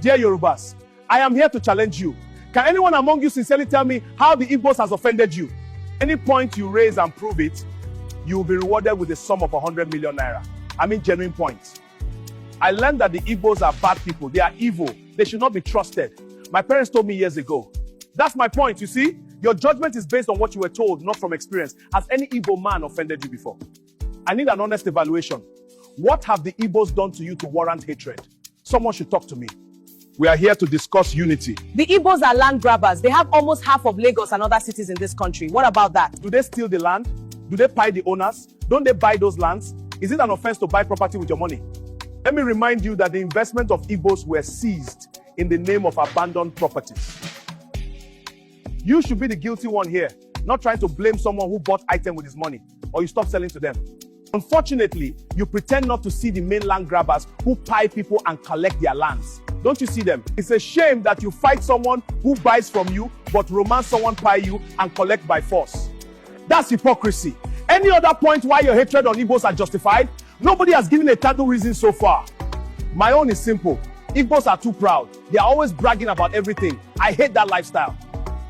Dear Yorubas, I am here to challenge you. Can anyone among you sincerely tell me how the Igbos has offended you? Any point you raise and prove it, you will be rewarded with a sum of 100 million naira. I mean genuine points. I learned that the Igbos are bad people. They are evil. They should not be trusted. My parents told me years ago. That's my point, you see? Your judgment is based on what you were told, not from experience. Has any Igbo man offended you before? I need an honest evaluation. What have the Igbos done to you to warrant hatred? Someone should talk to me. We are here to discuss unity. The Igbos are land grabbers. They have almost half of Lagos and other cities in this country. What about that? Do they steal the land? Do they pay the owners? Don't they buy those lands? Is it an offense to buy property with your money? Let me remind you that the investment of Igbos were seized in the name of abandoned properties. You should be the guilty one here, not trying to blame someone who bought item with his money, or you stop selling to them. Unfortunately, you pretend not to see the main land grabbers who pay people and collect their lands. Don't you see them? It's a shame that you fight someone who buys from you, but romance someone pay you and collect by force. That's hypocrisy. Any other point why your hatred on Igbos are justified? Nobody has given a tangible reason so far. My own is simple. Igbos are too proud. They are always bragging about everything. I hate that lifestyle.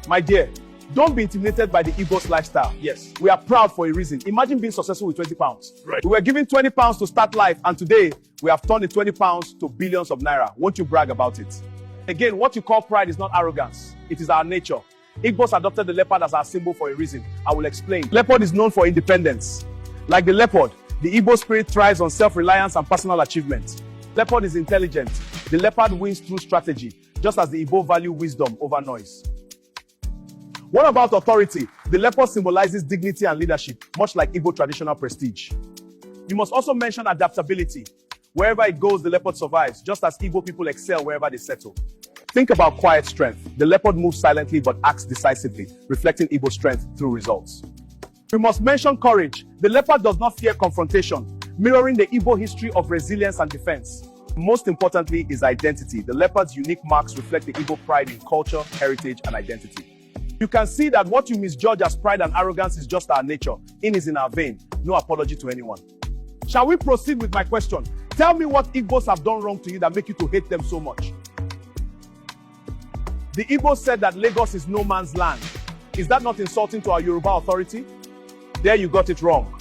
My dear, don't be intimidated by the Igbos lifestyle. Yes, we are proud for a reason. Imagine being successful with 20 pounds. Right. We were given 20 pounds to start life, and today we have turned the 20 pounds to billions of naira. Won't you brag about it? Again, what you call pride is not arrogance. It is our nature. Igbos adopted the leopard as our symbol for a reason. I will explain. Leopard is known for independence. Like the leopard, the Igbo spirit thrives on self-reliance and personal achievement. Leopard is intelligent. The leopard wins through strategy, just as the Igbo value wisdom over noise. What about authority? The leopard symbolizes dignity and leadership, much like Igbo traditional prestige. You must also mention adaptability. Wherever it goes, the leopard survives, just as Igbo people excel wherever they settle. Think about quiet strength. The leopard moves silently but acts decisively, reflecting Igbo strength through results. We must mention courage. The leopard does not fear confrontation, mirroring the Igbo history of resilience and defense. Most importantly is identity. The leopard's unique marks reflect the Igbo pride in culture, heritage, and identity. You can see that what you misjudge as pride and arrogance is just our nature. In is in our vein. No apology to anyone. Shall we proceed with my question? Tell me what Igbos have done wrong to you that make you to hate them so much. The Igbos said that Lagos is no man's land. Is that not insulting to our Yoruba authority? There you got it wrong.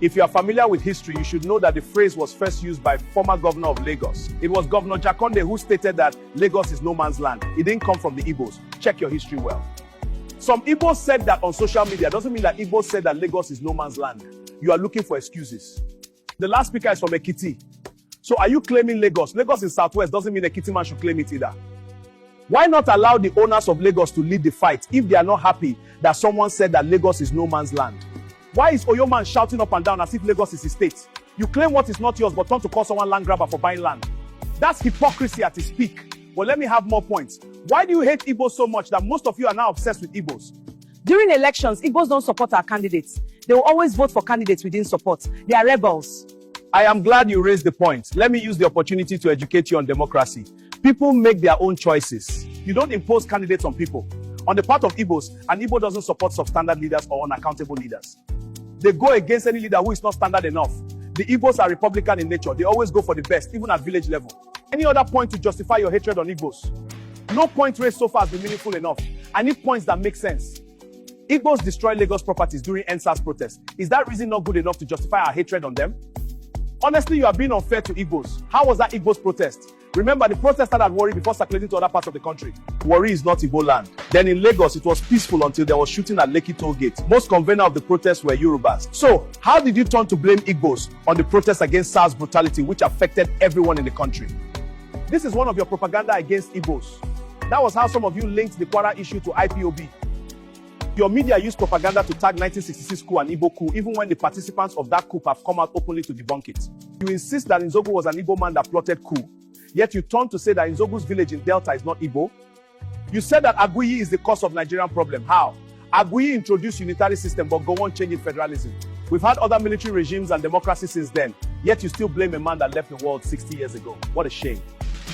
If you are familiar with history, you should know that the phrase was first used by former governor of Lagos. It was Governor Jakonde who stated that Lagos is no man's land. It didn't come from the Igbos. Check your history well. Some Igbos said that on social media. Doesn't mean that Igbos said that Lagos is no man's land. You are looking for excuses. The last speaker is from Ekiti. So are you claiming Lagos? Lagos is southwest. Doesn't mean Ekiti man should claim it either. Why not allow the owners of Lagos to lead the fight if they are not happy that someone said that Lagos is no man's land? Why is Oyo man shouting up and down as if Lagos is his state? You claim what is not yours but turn to call someone land grabber for buying land. That's hypocrisy at its peak. But let me have more points. Why do you hate Igbos so much that most of you are now obsessed with Igbos? During elections, Igbos don't support our candidates. They will always vote for candidates we didn't support. They are rebels. I am glad you raised the point. Let me use the opportunity to educate you on democracy. People make their own choices. You don't impose candidates on people. On the part of Igbos, an Igbo doesn't support substandard leaders or unaccountable leaders. They go against any leader who is not standard enough. The Igbos are Republican in nature. They always go for the best, even at village level. Any other point to justify your hatred on Igbos? No point raised so far has been meaningful enough. I need points that make sense. Igbos destroy Lagos properties during NSAS protests. Is that reason not good enough to justify our hatred on them? Honestly, you are being unfair to Igbos. How was that Igbos protest? Remember, the protest started at Warri before circulating to other parts of the country. Warri is not Igbo land. Then in Lagos, it was peaceful until there was shooting at Lekki toll gate. Most convener of the protests were Yorubas. So, how did you turn to blame Igbos on the protest against SARS brutality, which affected everyone in the country? This is one of your propaganda against Igbos. That was how some of you linked the Kwara issue to IPOB. Your media used propaganda to tag 1966 coup and Igbo coup, even when the participants of that coup have come out openly to debunk it. You insist that Nzogu was an Igbo man that plotted coup, yet you turn to say that Nzogu's village in Delta is not Igbo. You said that Aguiyi is the cause of Nigerian problem. How? Aguiyi introduced unitary system, but go on changing federalism. We've had other military regimes and democracy since then, yet you still blame a man that left the world 60 years ago. What a shame.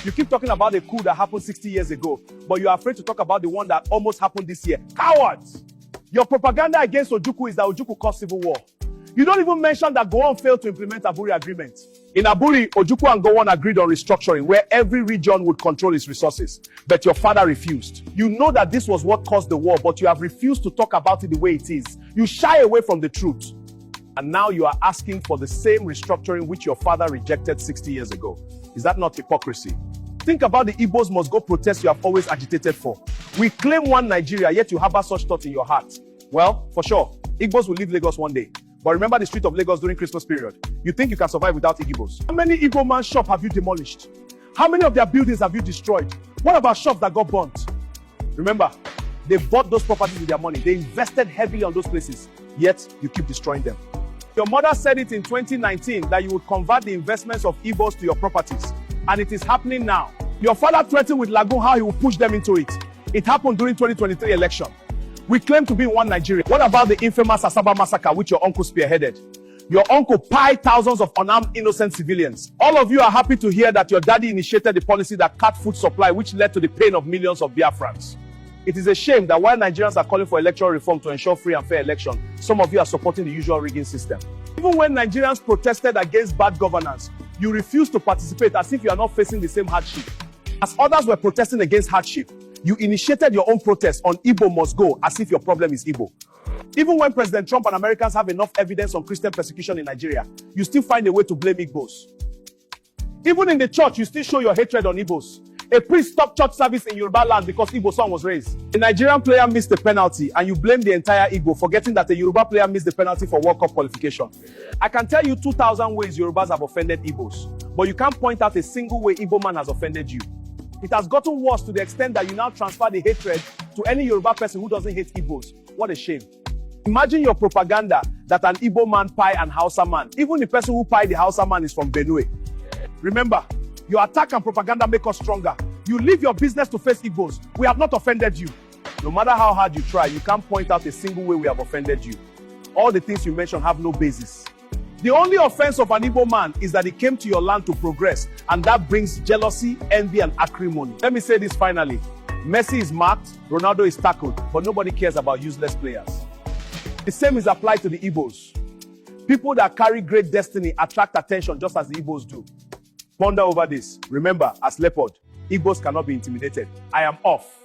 You keep talking about the coup that happened 60 years ago, but you are afraid to talk about the one that almost happened this year. Cowards! Your propaganda against Ojukwu is that Ojukwu caused civil war. You don't even mention that Gowon failed to implement Aburi Agreement. In Aburi, Ojukwu and Gowon agreed on restructuring where every region would control its resources, but your father refused. You know that this was what caused the war, but you have refused to talk about it the way it is. You shy away from the truth. And now you are asking for the same restructuring which your father rejected 60 years ago. Is that not hypocrisy? Think about the Igbos must go protest you have always agitated for. We claim one Nigeria, yet you harbor such thoughts in your heart. Well, for sure, Igbos will leave Lagos one day. But remember the street of Lagos during Christmas period. You think you can survive without Igbos? How many Igbo man shops have you demolished? How many of their buildings have you destroyed? What about shops that got burnt? Remember, they bought those properties with their money. They invested heavily on those places, yet you keep destroying them. Your mother said it in 2019 that you would convert the investments of Igbos to your properties, and it is happening now. Your father threatened with Lagoon how he will push them into it. It happened during 2023 election. We claim to be in one Nigeria. What about the infamous Asaba massacre which your uncle spearheaded? Your uncle pied thousands of unarmed innocent civilians. All of you are happy to hear that your daddy initiated the policy that cut food supply, which led to the pain of millions of Biafrans. It is a shame that while Nigerians are calling for electoral reform to ensure free and fair election, some of you are supporting the usual rigging system. Even when Nigerians protested against bad governance, you refused to participate as if you are not facing the same hardship. As others were protesting against hardship, you initiated your own protest on Igbo must go as if your problem is Igbo. Even when President Trump and Americans have enough evidence on Christian persecution in Nigeria, you still find a way to blame Igbos. Even in the church, you still show your hatred on Igbos. A priest stopped church service in Yoruba land because Igbo son was raised. A Nigerian player missed the penalty and you blame the entire Igbo, forgetting that a Yoruba player missed the penalty for World Cup qualification. I can tell you 2,000 ways Yorubas have offended Igbos, but you can't point out a single way Igbo man has offended you. It has gotten worse to the extent that you now transfer the hatred to any Yoruba person who doesn't hate Igbos. What a shame. Imagine your propaganda that an Igbo man pie an Hausa man. Even the person who pie the Hausa man is from Benue. Remember, your attack and propaganda make us stronger. You leave your business to face Igbos. We have not offended you. No matter how hard you try, you can't point out a single way we have offended you. All the things you mentioned have no basis. The only offense of an Igbo man is that he came to your land to progress, and that brings jealousy, envy, and acrimony. Let me say this finally. Messi is marked, Ronaldo is tackled, but nobody cares about useless players. The same is applied to the Igbos. People that carry great destiny attract attention just as the Igbos do. Ponder over this. Remember, as leopard, Igbos cannot be intimidated. I am off.